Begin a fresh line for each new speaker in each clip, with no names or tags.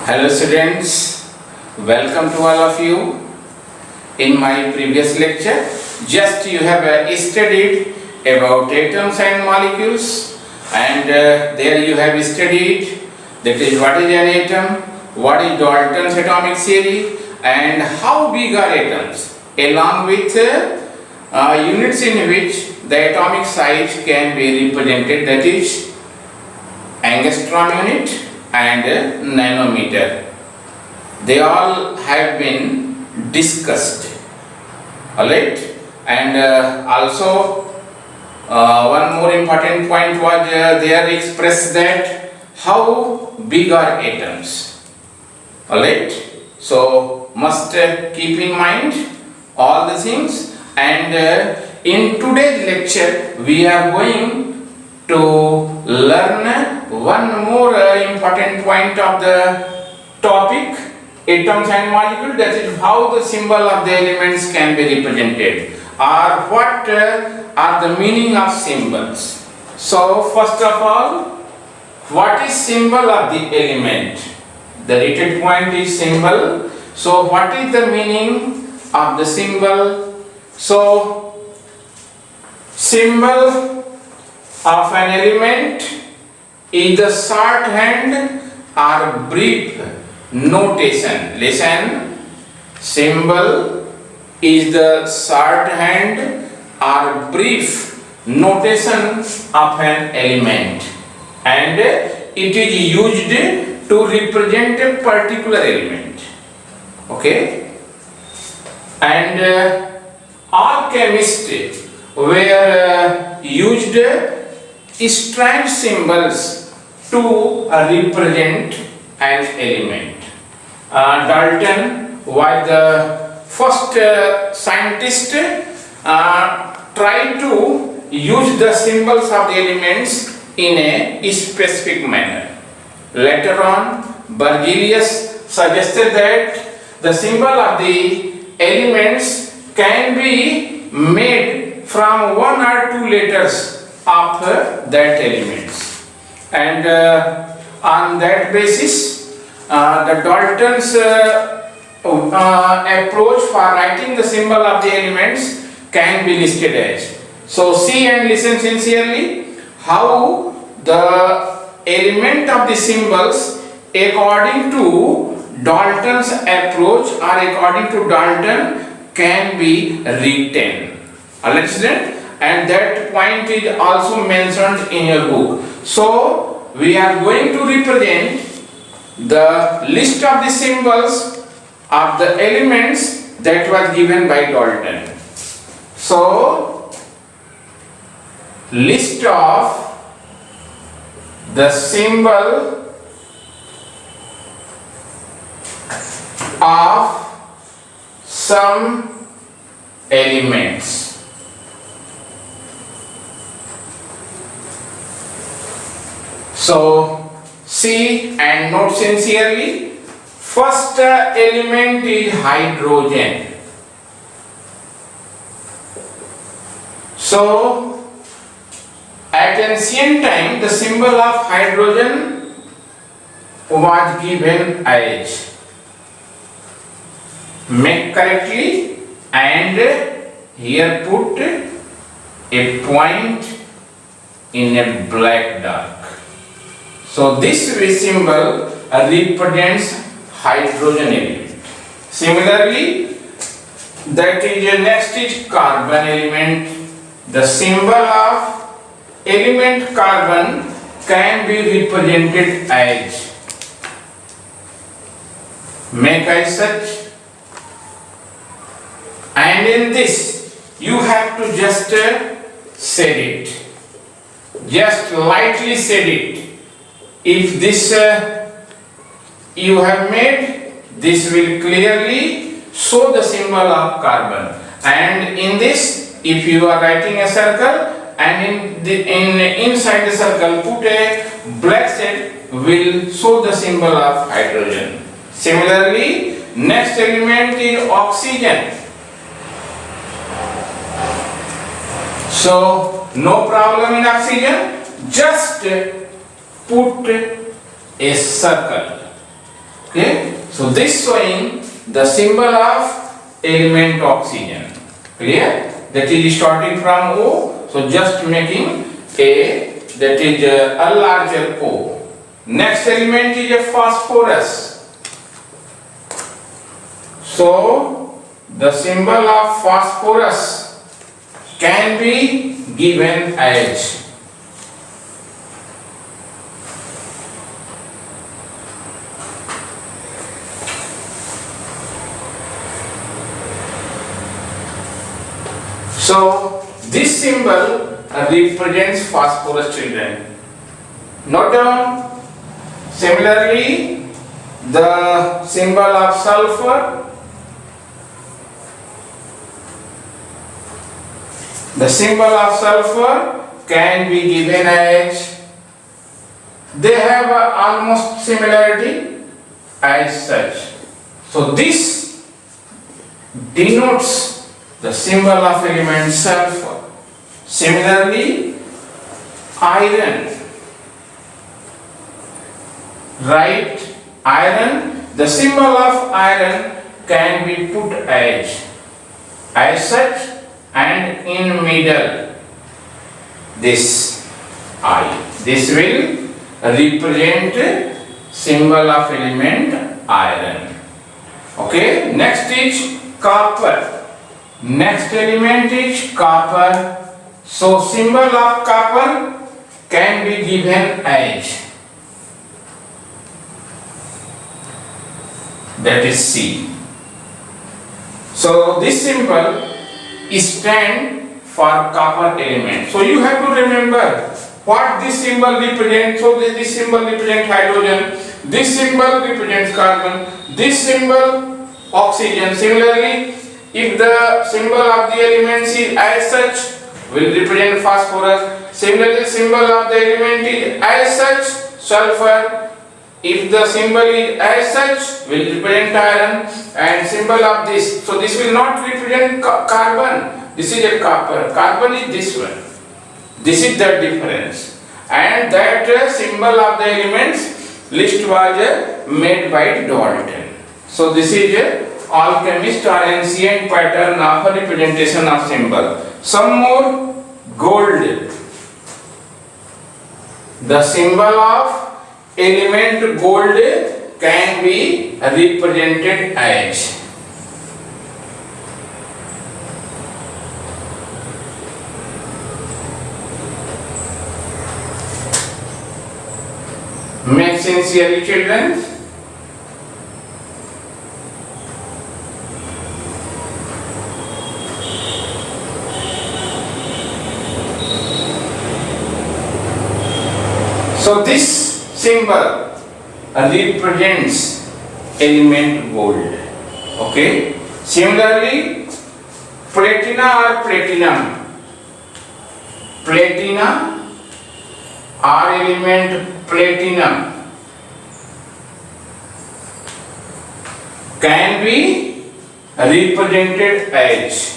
Hello students, welcome to all of you. In my previous lecture, just you have studied about atoms and molecules, and there you have studied that is what is an atom, what is Dalton's atomic theory, and how big are atoms, along with units in which the atomic size can be represented, that is angstrom unit and nanometer. They all have been discussed. Alright, and also one more important point was there expressed that how big are atoms. Alright, so must keep in mind all the things, and in today's lecture we are going to learn one more important point of the topic atoms and molecules, that is how the symbol of the elements can be represented, or what are the meaning of symbols. So first of all, what is symbol of the element? The rated point is symbol. So what is the meaning of the symbol? So symbol of an element is the shorthand or brief notation. Listen, symbol is the shorthand or brief notation of an element, and it is used to represent a particular element. Okay, and all chemists were used strange symbols to represent an element. Dalton was the first scientist tried to use the symbols of the elements in a specific manner. Later on, Bergelius suggested that the symbol of the elements can be made from one or two letters of that elements, and on that basis the Dalton's approach for writing the symbol of the elements can be listed as. So see and listen sincerely how the element of the symbols according to Dalton's approach or according to Dalton can be written. Alright student, and that point is also mentioned in your book. So we are going to represent the list of the symbols of the elements that was given by Dalton. So list of the symbol of some elements. So see and note sincerely. First element is hydrogen. So at ancient time the symbol of hydrogen was given as, make correctly, and here put a point in a black dark. So this symbol represents hydrogen element. Similarly, that is next is carbon element. The symbol of element carbon can be represented as, make as such, and in this you have to just set it, just lightly set it. If this you have made, this will clearly show the symbol of carbon, and in this if you are writing a circle and inside the circle put a black set will show the symbol of hydrogen. Similarly, next element is oxygen. So no problem in oxygen, just put a circle. Okay, so this showing the symbol of element oxygen. Clear? That is starting from O, so just making a, that is a larger O. Next element is a phosphorus. So the symbol of phosphorus can be given as so this symbol represents phosphorus, children. Note down. Similarly, the symbol of sulfur, the symbol of sulfur can be given as, they have almost similarity as such. So this denotes the symbol of element sulfur. Similarly, iron. Right, iron, the symbol of iron can be put as such, and in middle this I. This will represent symbol of element iron. Okay, next is copper. Next element is copper. So symbol of copper can be given as, that is C. So this symbol stands for copper element. So you have to remember what this symbol represents. So this symbol represents hydrogen, this symbol represents carbon, this symbol oxygen. Similarly, if the symbol of the elements is as such, will represent phosphorus. Similarly, symbol of the element is as such, sulfur. If the symbol is as such, will represent iron, and symbol of this, so this will not represent carbon. This is a copper. Carbon is this one. This is the difference. And that symbol of the elements list was made by Dalton. So this is a alchemist or ancient pattern of a representation of symbol. Some more, gold. The symbol of element gold can be represented as, make sincerely, children. So this symbol represents element gold. Okay. Similarly, platina or platinum. Platina or element platinum can be represented as,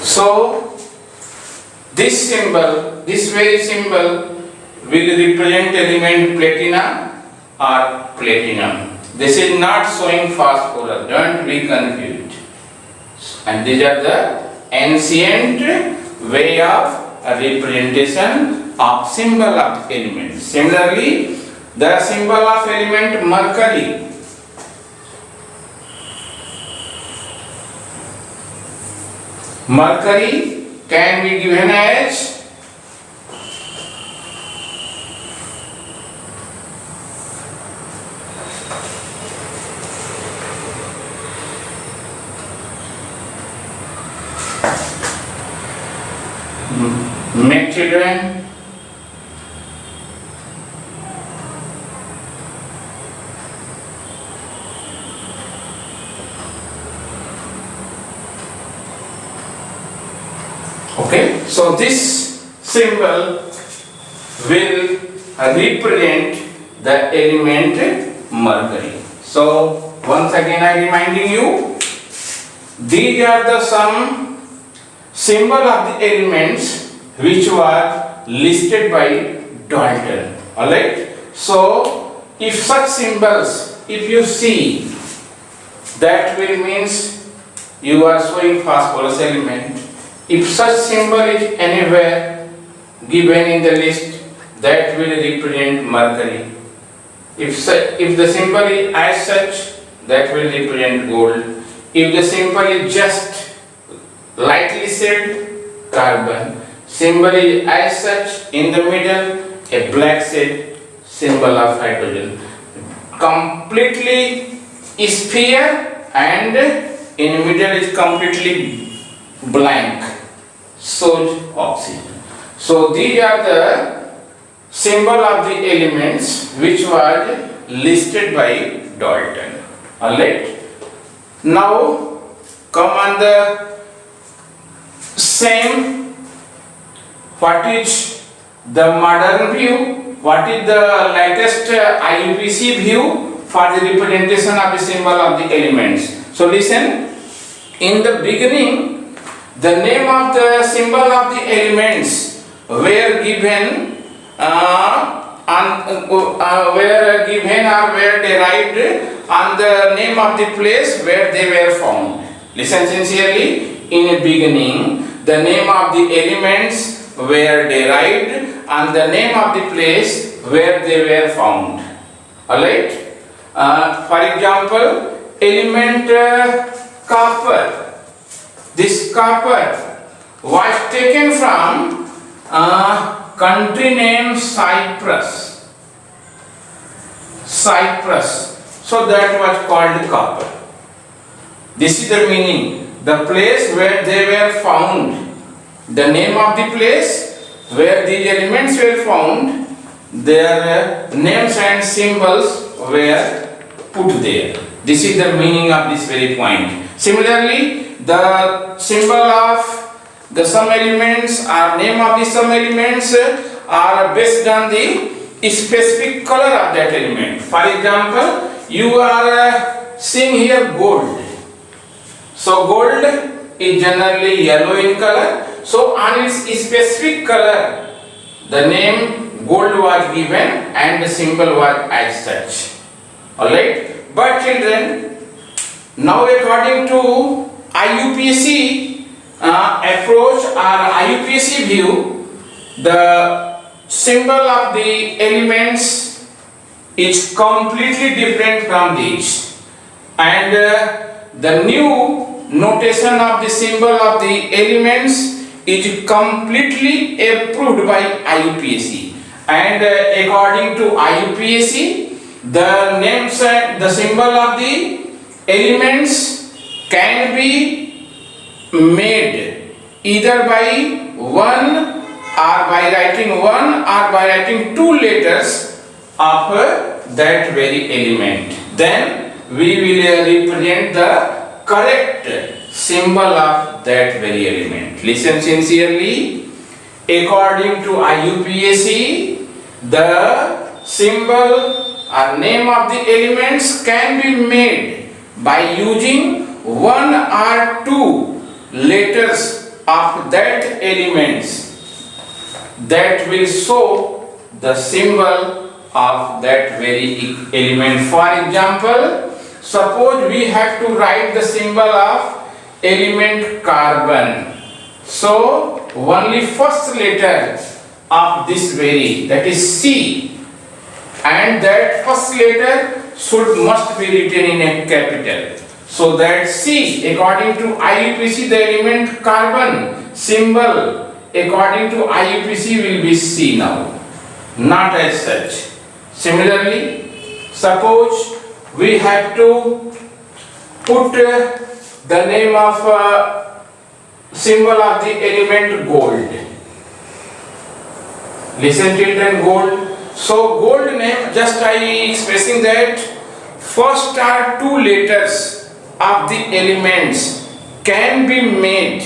so this symbol, this very symbol will represent element platina or platinum. This is not showing phosphorus, don't be confused. And these are the ancient way of representation of symbol of element. Similarly, the symbol of element mercury. Mercury can be given as, make children. Okay, so this symbol will represent the element mercury. So once again I reminding you, these are the some symbol of the elements which were listed by Dalton. Alright? So, if such symbols, if you see, that will means you are showing phosphorus element. If such symbol is anywhere given in the list, that will represent mercury. If the symbol is as such, that will represent gold. If the symbol is just lightly shaded, carbon. Symbol is as such, in the middle, a black shade, symbol of hydrogen. Completely sphere and in middle is completely blank, shows oxygen. So these are the symbol of the elements which was listed by Dalton. Alright. Now come on the same. What is the modern view? What is the latest IUPAC view for the representation of the symbol of the elements? So listen. In the beginning, the name of the symbol of the elements were given were derived on the name of the place where they were found. Listen sincerely. In the beginning, the name of the elements were derived on the name of the place where they were found. Alright? For example, element copper. This copper was taken from country named Cyprus. Cyprus. So that was called copper. This is the meaning. The place where they were found. The name of the place where these elements were found, their names and symbols were put there. This is the meaning of this very point. Similarly, the symbol of the some elements or name of the some elements are based on the specific color of that element. For example, you are seeing here gold. So gold is generally yellow in color. So on its specific color, the name gold was given and the symbol was as such. Alright? But children, now according to IUPAC approach or IUPAC view, the symbol of the elements is completely different from these. And the new notation of the symbol of the elements is completely approved by IUPAC. And according to IUPAC, the names and the symbol of the elements can be made either by one or by writing one or by writing two letters of that very element. Then we will represent the correct symbol of that very element. Listen sincerely. According to IUPAC, the symbol or name of the elements can be made by using one or two letters of that elements that will show the symbol of that very element. For example, suppose we have to write the symbol of element carbon. So only first letter of this very, that is C, and that first letter must be written in a capital. So that C, according to IUPAC, the element carbon symbol according to IUPAC will be C now, not as such. Similarly, suppose we have to put the name of symbol of the element gold. Listen children, gold. So gold name, just I expressing that first are two letters of the elements can be made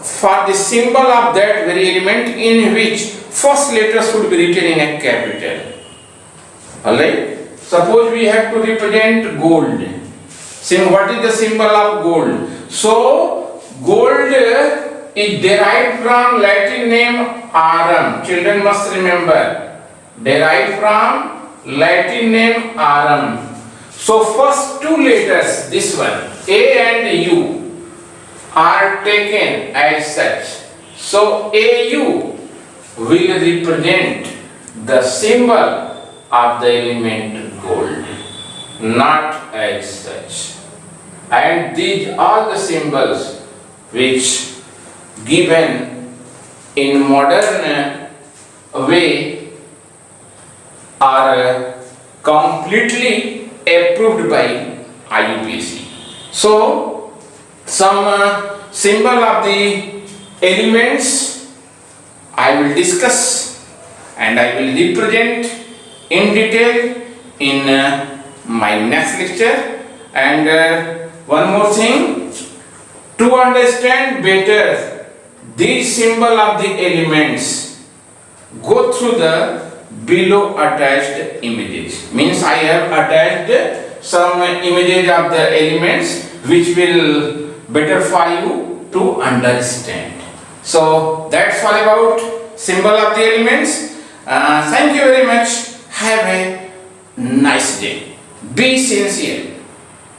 for the symbol of that very element in which first letter should be written in a capital. Alright? Suppose we have to represent gold. What is the symbol of gold? So gold is derived from Latin name arum. Children must remember, derived from Latin name arum. So first two letters, this one, A and U, are taken as such. So AU will represent the symbol of the element gold, not as such. And these are the symbols which given in modern way are completely approved by IUPAC. So some symbol of the elements I will discuss and I will represent in detail in my next lecture. And one more thing, to understand better these symbol of the elements, go through the below attached images. Means I have attached some images of the elements which will better for you to understand. So that's all about symbol of the elements. Thank you very much. Have a nice day. Be sincere.